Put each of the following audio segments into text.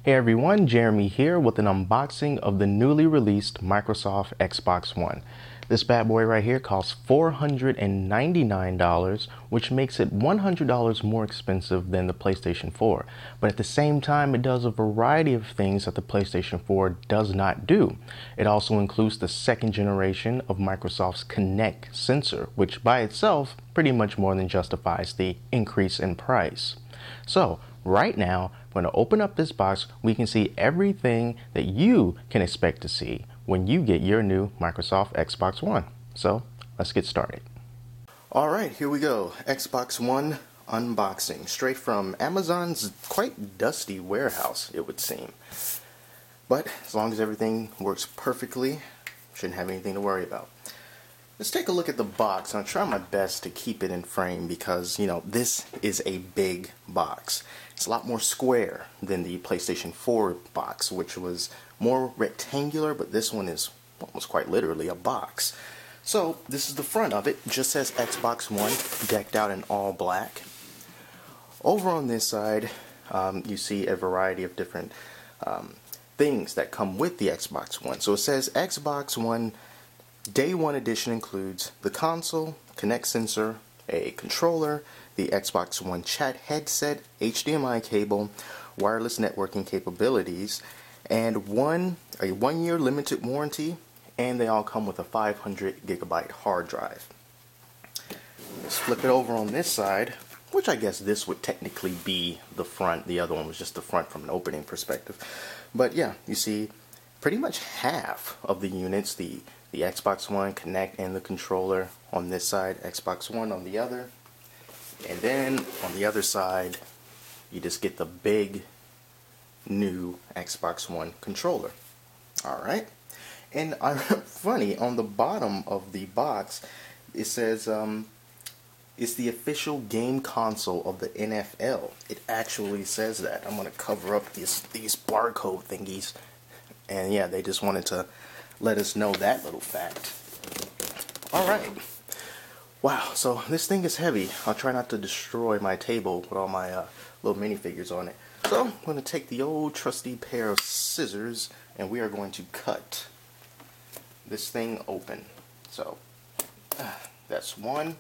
Hey everyone, Jeremy here with an unboxing of the newly released Microsoft Xbox One. This bad boy right here costs $499, which makes it $100 more expensive than the PlayStation 4. But at the same time, it does a variety of things that the PlayStation 4 does not do. It also includes the second generation of Microsoft's Kinect sensor, which by itself pretty much more than justifies the increase in price. So, right now, I'm going to open up this box. We can see everything that you can expect to see when you get your new Microsoft Xbox One. So, let's get started. Alright, here we go. Xbox One unboxing. Straight from Amazon's quite dusty warehouse, it would seem. But, as long as everything works perfectly, shouldn't have anything to worry about. Let's take a look at the box. I'll try my best to keep it in frame because, this is a big box. It's a lot more square than the PlayStation 4 box, which was more rectangular, but this one is almost quite literally a box. So, this is the front of it. It just says Xbox One, decked out in all black. Over on this side, you see a variety of different things that come with the Xbox One. So it says Xbox One Day 1 edition includes the console, Kinect sensor, a controller, the Xbox One chat headset, HDMI cable, wireless networking capabilities, and a 1-year limited warranty, and they all come with a 500 gigabyte hard drive. Let's flip it over on this side, which I guess this would technically be the front. The other one was just the front from an opening perspective. But yeah, you see pretty much half of the units, the Xbox One, Kinect, and the controller on this side, Xbox One on the other. And then on the other side, you just get the big new Xbox One controller. Alright. And funny, on the bottom of the box, it says it's the official game console of the NFL. It actually says that. I'm going to cover up these barcode thingies. And yeah, they just wanted to let us know that little fact. Alright. Wow, so this thing is heavy. I'll try not to destroy my table with all my little minifigures on it. So, I'm going to take the old trusty pair of scissors and we are going to cut this thing open. So, that's one.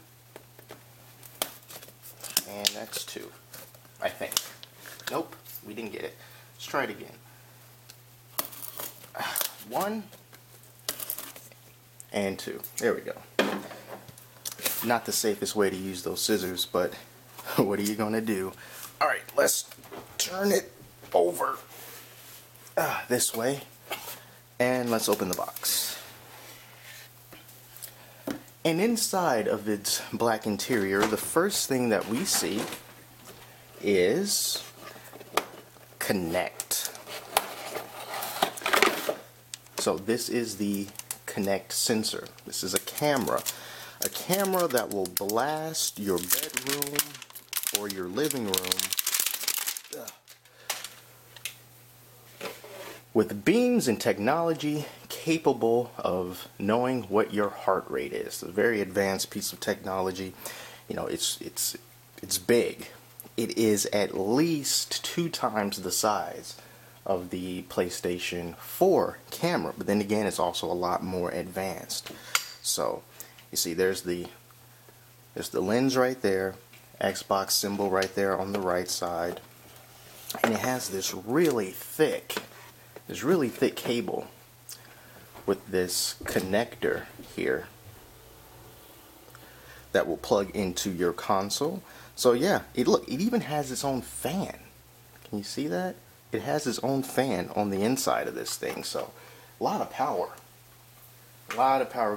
And that's two. I think. Nope, we didn't get it. Let's try it again. One and two. There we go. Not the safest way to use those scissors, but what are you gonna do? Alright, let's turn it over this way and let's open the box. And inside of its black interior, the first thing that we see is Kinect. So this is the Kinect sensor. This is a camera that will blast your bedroom or your living room with beams and technology capable of knowing what your heart rate is. It's a very advanced piece of technology. It's big. It is at least 2 times the size of the PlayStation 4 camera, but then again it's also a lot more advanced. So you see there's the lens right there, Xbox symbol right there on the right side, and it has this really thick cable with this connector here that will plug into your console. So yeah, it even has its own fan. Can you see that? It has its own fan on the inside of this thing, so a lot of power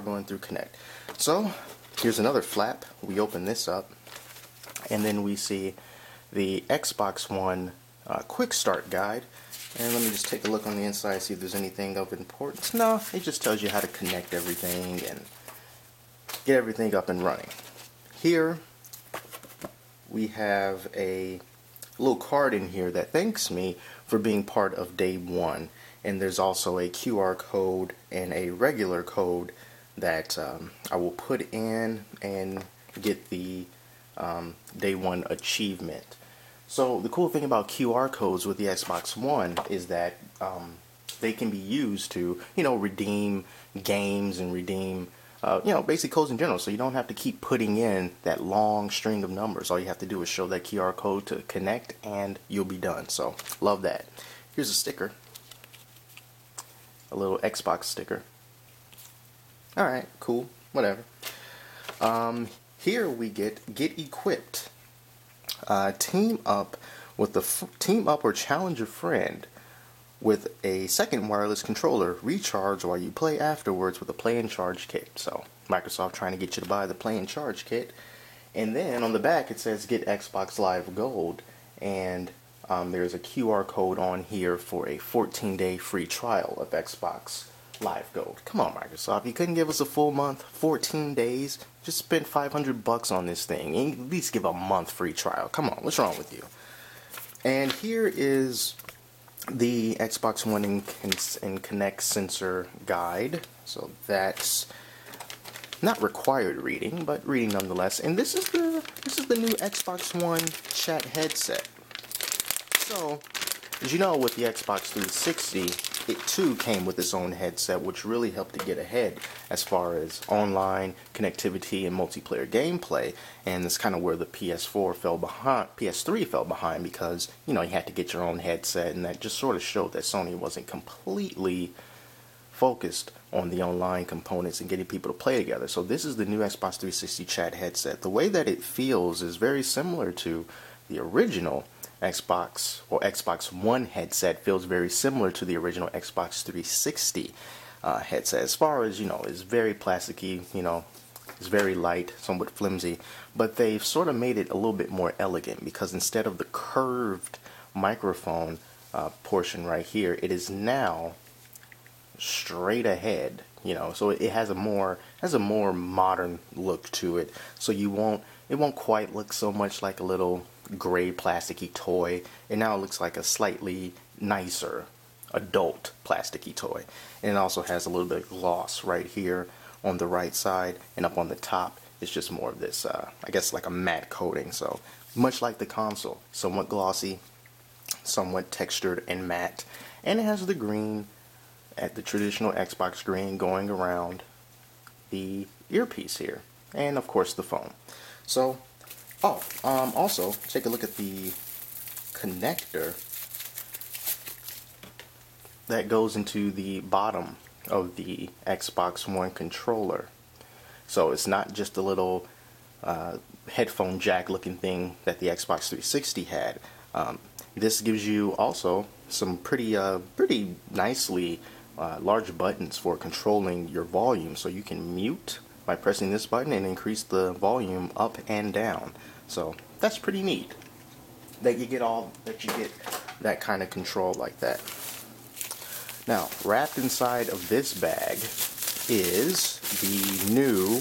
going through Kinect. So here's another flap. We open this up and then we see the Xbox One quick start guide, and let me just take a look on the inside, see if there's anything of importance. No, it just tells you how to connect everything and get everything up and running. Here we have a little card in here that thanks me for being part of day 1, and there's also a QR code and a regular code that I will put in and get the day 1 achievement. So the cool thing about QR codes with the Xbox One is that they can be used to, redeem games and redeem, basic codes in general. So you don't have to keep putting in that long string of numbers. All you have to do is show that QR code to connect and you'll be done. So love that. Here's a sticker, a little Xbox sticker. All right, cool, whatever. Here we get equipped. Team up or challenge a friend with a second wireless controller. Recharge while you play afterwards with a play and charge kit. So Microsoft trying to get you to buy the play and charge kit. And then on the back it says get Xbox Live Gold, and there's a QR code on here for a 14-day free trial of Xbox Live Gold. Come on, Microsoft, you couldn't give us a full month, 14 days. Just spent $500 on this thing. At least give a month free trial. Come on, what's wrong with you? And here is the Xbox One and Kinect sensor guide. So that's not required reading, but reading nonetheless. And this is the new Xbox One chat headset. So, as you know, with the Xbox 360, it too came with its own headset, which really helped to get ahead as far as online connectivity and multiplayer gameplay. And that's kind of where the PS3 fell behind, because you had to get your own headset, and that just sort of showed that Sony wasn't completely focused on the online components and getting people to play together. So this is the new Xbox 360 chat headset. The way that it feels is very similar to the original Xbox One headset. Feels very similar to the original Xbox 360 headset. As far as, it's very plasticky, it's very light, somewhat flimsy, but they've sort of made it a little bit more elegant, because instead of the curved microphone portion right here, it is now straight ahead, so it has a more modern look to it. So it won't quite look so much like a little gray plasticky toy. It now looks like a slightly nicer adult plasticky toy. And it also has a little bit of gloss right here on the right side, and up on the top it's just more of this I guess like a matte coating. So much like the console, somewhat glossy, somewhat textured and matte. And it has the green, at the traditional Xbox green, going around the earpiece here, and of course the phone. So also take a look at the connector that goes into the bottom of the Xbox One controller. So it's not just a little headphone jack looking thing that the Xbox 360 had. This gives you also some pretty nicely large buttons for controlling your volume. So you can mute by pressing this button and increase the volume up and down. So that's pretty neat that you get that kind of control like that. Now, wrapped inside of this bag is the new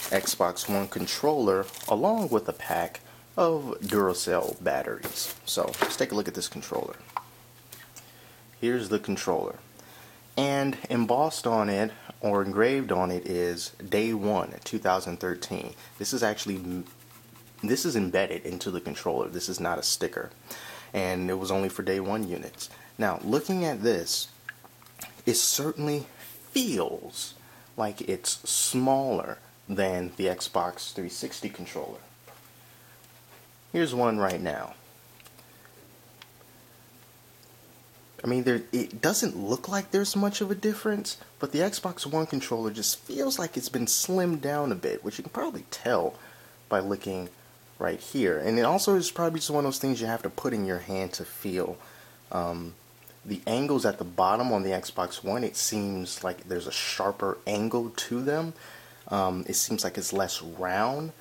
Xbox One controller, along with a pack of Duracell batteries. So let's take a look at this controller. Here's the controller, and embossed on it or engraved on it is Day 1 2013. This is embedded into the controller. This is not a sticker, and it was only for Day 1 units. Now, looking at this, it certainly feels like it's smaller than the Xbox 360 controller. Here's one right now. I mean, it doesn't look like there's much of a difference, but the Xbox One controller just feels like it's been slimmed down a bit, which you can probably tell by looking right here. And it also is probably just one of those things you have to put in your hand to feel. The angles at the bottom on the Xbox One, it seems like there's a sharper angle to them. It seems like it's less round.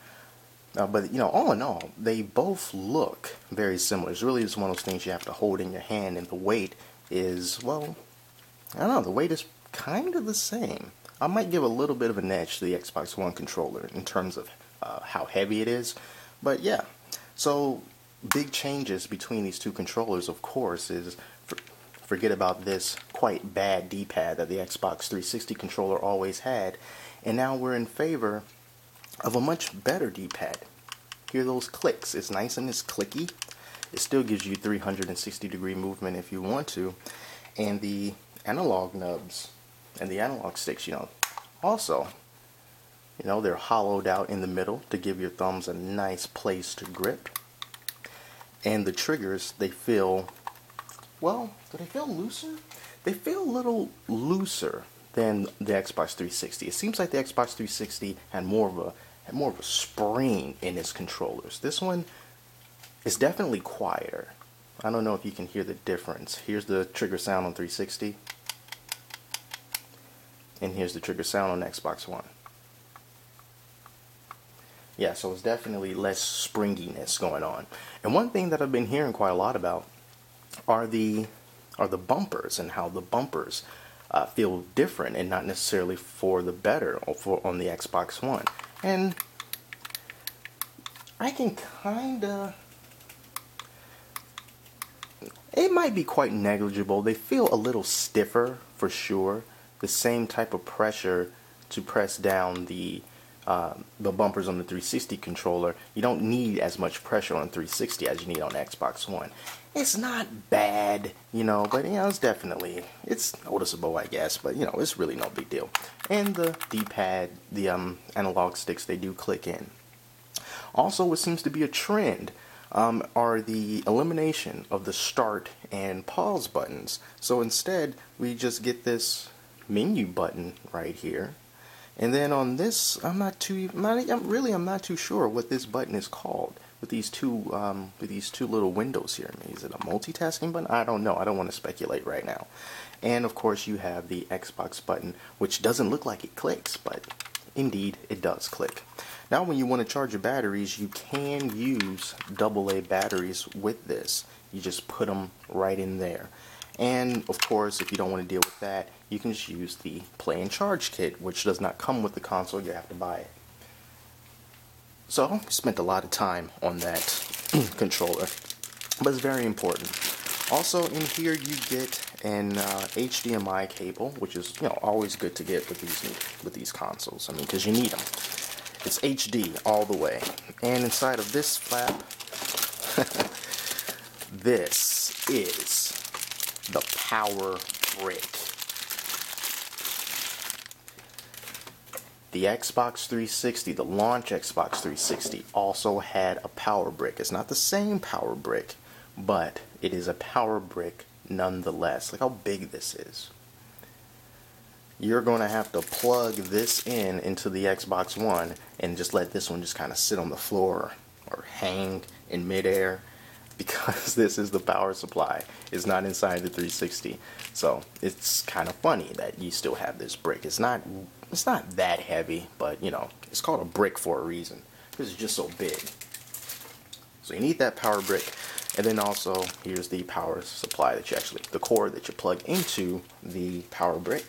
But all in all, they both look very similar. It's really just one of those things you have to hold in your hand, and the weight is, well, I don't know, the weight is kind of the same. I might give a little bit of an edge to the Xbox One controller in terms of how heavy it is. But yeah, so big changes between these two controllers, of course, is forget about this quite bad D-pad that the Xbox 360 controller always had, and now we're in favor of a much better D-pad. hear those clicks. It's nice and it's clicky. It still gives you 360-degree movement if you want to. And the analog nubs and the analog sticks, also, they're hollowed out in the middle to give your thumbs a nice place to grip. And the triggers, they feel, well, do they feel looser? They feel a little looser than the Xbox 360. It seems like the Xbox 360 had more of a spring in its controllers. This one is definitely quieter. I don't know if you can hear the difference. Here's the trigger sound on 360, and here's the trigger sound on Xbox One. Yeah, so it's definitely less springiness going on. And one thing that I've been hearing quite a lot about are the bumpers, and how the bumpers feel different and not necessarily for the better on the Xbox One. And I can it might be quite negligible. They feel a little stiffer for sure. The same type of pressure to press down the bumpers on the 360 controller. You don't need as much pressure on 360 as you need on Xbox One. It's not bad, but it's noticeable, I guess, but it's really no big deal. And the D-pad, the analog sticks, they do click in. Also, what seems to be a trend are the elimination of the start and pause buttons. So instead, we just get this menu button right here. And then on this, I'm not too sure what this button is called with these two little windows here. Is it a multitasking button? I don't know. I don't want to speculate right now. And of course, you have the Xbox button, which doesn't look like it clicks, but indeed it does click. Now, when you want to charge your batteries, you can use AA batteries with this. You just put them right in there. And of course, if you don't want to deal with that, you can just use the Play and Charge kit, which does not come with the console. You have to buy it. So I spent a lot of time on that controller, but it's very important. Also in here you get an HDMI cable, which is always good to get with these consoles. I mean, because you need them. It's HD all the way. And inside of this flap, this is the power brick. The Xbox 360, the launch Xbox 360, also had a power brick. It's not the same power brick, but it is a power brick nonetheless. Look how big this is. You're going to have to plug this into the Xbox One and just let this one just kind of sit on the floor or hang in midair, because this is the power supply. It's not inside the 360. So it's kind of funny that you still have this brick. It's not that heavy, but it's called a brick for a reason, because it's just so big. So you need that power brick. And then also here's the power supply the cord that you plug into the power brick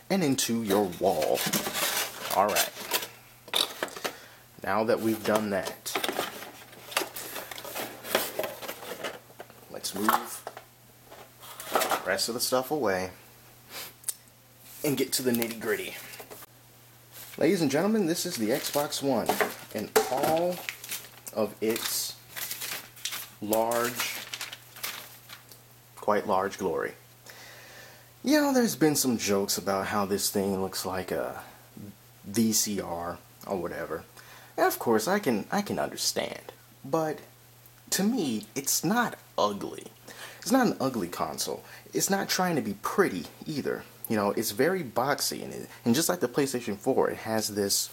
and into your wall. Alright. Now that we've done that, let's move the rest of the stuff away and get to the nitty-gritty. Ladies and gentlemen, this is the Xbox One in all of its quite large glory. There's been some jokes about how this thing looks like a VCR or whatever. And of course, I can understand. But to me, it's not ugly. It's not an ugly console. It's not trying to be pretty either. It's very boxy, and just like the PlayStation 4, it has this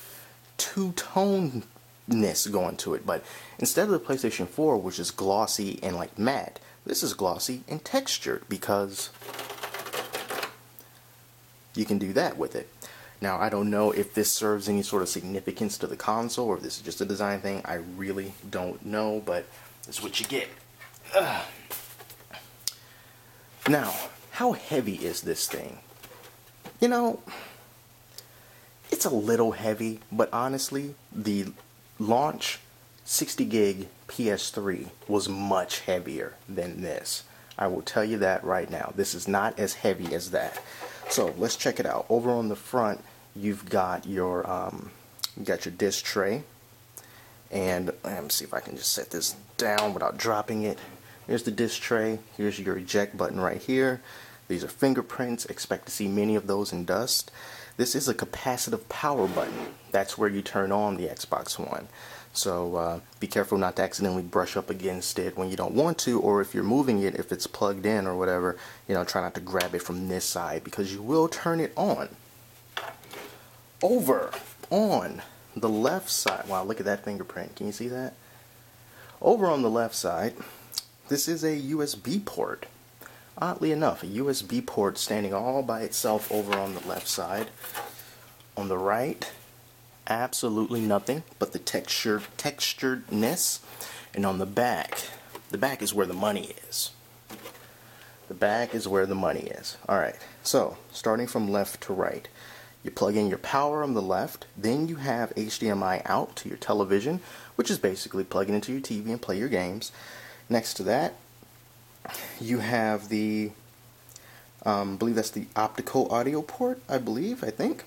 two-toneness going to it. But instead of the PlayStation 4, which is glossy and like matte, this is glossy and textured, because you can do that with it. Now, I don't know if this serves any sort of significance to the console, or if this is just a design thing. I really don't know, but it's what you get. Now, how heavy is this thing? It's a little heavy, but honestly, the launch 60 gig PS3 was much heavier than this. I will tell you that right now. This is not as heavy as that. So let's check it out. Over on the front, you've got your disc tray, And let me see if I can just set this down without dropping it. Here's the disc tray. Here's your eject button right here. These are fingerprints. Expect to see many of those in dust. This is a capacitive power button. That's where you turn on the Xbox One. So be careful not to accidentally brush up against it when you don't want to, or if you're moving it, if it's plugged in or whatever, you know, try not to grab it from this side because you will turn it on. Over on the left side, wow, look at that fingerprint. Can you see that? Over on the left side, this is a USB port. Oddly enough, a USB port standing all by itself over on the left side. On the right, absolutely nothing but the texturedness. And on the back is where the money is. The back is where the money is. Alright, so starting from left to right, you plug in your power on the left, then you have HDMI out to your television, which is basically plugging into your TV and play your games. Next to that, you have the, I believe that's the optical audio port, I think.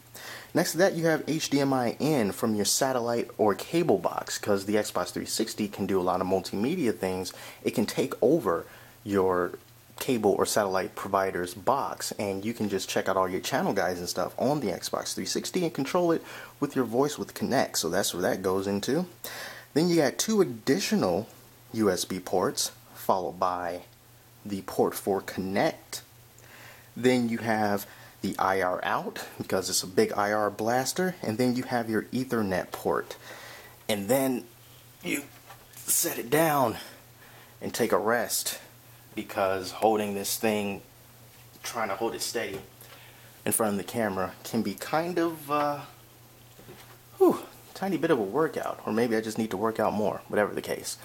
Next to that, you have HDMI in from your satellite or cable box, because the Xbox 360 can do a lot of multimedia things. It can take over your cable or satellite provider's box, and you can just check out all your channel guides and stuff on the Xbox 360 and control it with your voice with Kinect. So that's where that goes into. Then you got 2 additional USB ports, followed by the port for Kinect. Then you have the IR out, because it's a big IR blaster, and then you have your Ethernet port. And then you set it down and take a rest, because holding this thing, trying to hold it steady in front of the camera can be kind of tiny bit of a workout, or maybe I just need to work out more, whatever the case.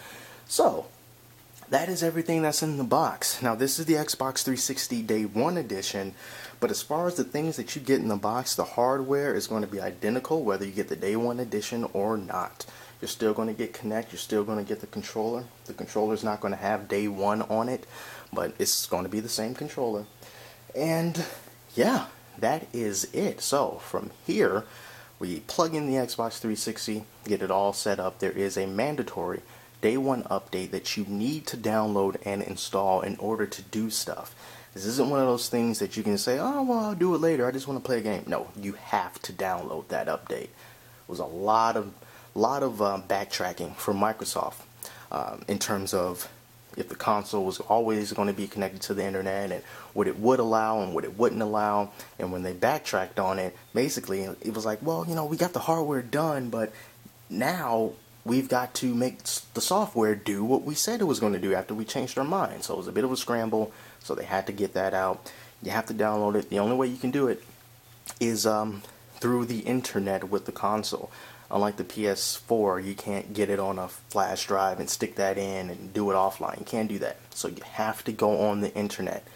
So that is everything that's in the box. Now this is the Xbox 360 Day 1 edition, but as far as the things that you get in the box, the hardware is going to be identical whether you get the Day 1 edition or not. You're still going to get Kinect, you're still going to get the controller. The controller is not going to have Day 1 on it, but it's going to be the same controller. And yeah, that is it. So from here, we plug in the Xbox 360, get it all set up. There is a mandatory Day 1 update that you need to download and install in order to do stuff. This isn't one of those things that you can say, oh, well, I'll do it later, I just want to play a game. No, you have to download that update. It was a lot of backtracking from Microsoft in terms of if the console was always going to be connected to the internet and what it would allow and what it wouldn't allow. And when they backtracked on it, basically it was like, well, you know, we got the hardware done, but now we've got to make the software do what we said it was going to do after we changed our mind. So it was a bit of a scramble, so they had to get that out. You have to download it. The only way you can do it is through the internet with the console. Unlike the PS4, you can't get it on a flash drive and stick that in and do it offline. You can't do that. So you have to go on the internet.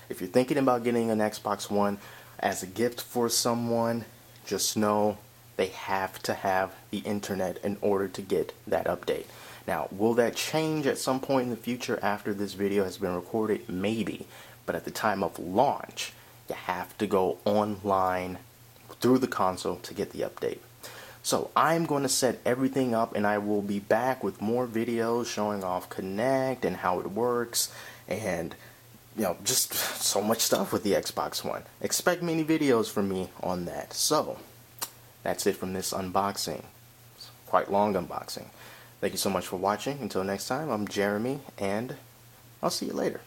If you're thinking about getting an Xbox One as a gift for someone, just know they have to have the internet in order to get that update. Now, will that change at some point in the future after this video has been recorded? Maybe. But at the time of launch, you have to go online through the console to get the update. So I'm going to set everything up, and I will be back with more videos showing off Kinect and how it works, and you know, just so much stuff with the Xbox One. Expect many videos from me on that. So that's it from this unboxing. It's quite long unboxing. Thank you so much for watching. Until next time, I'm Jeremy, and I'll see you later.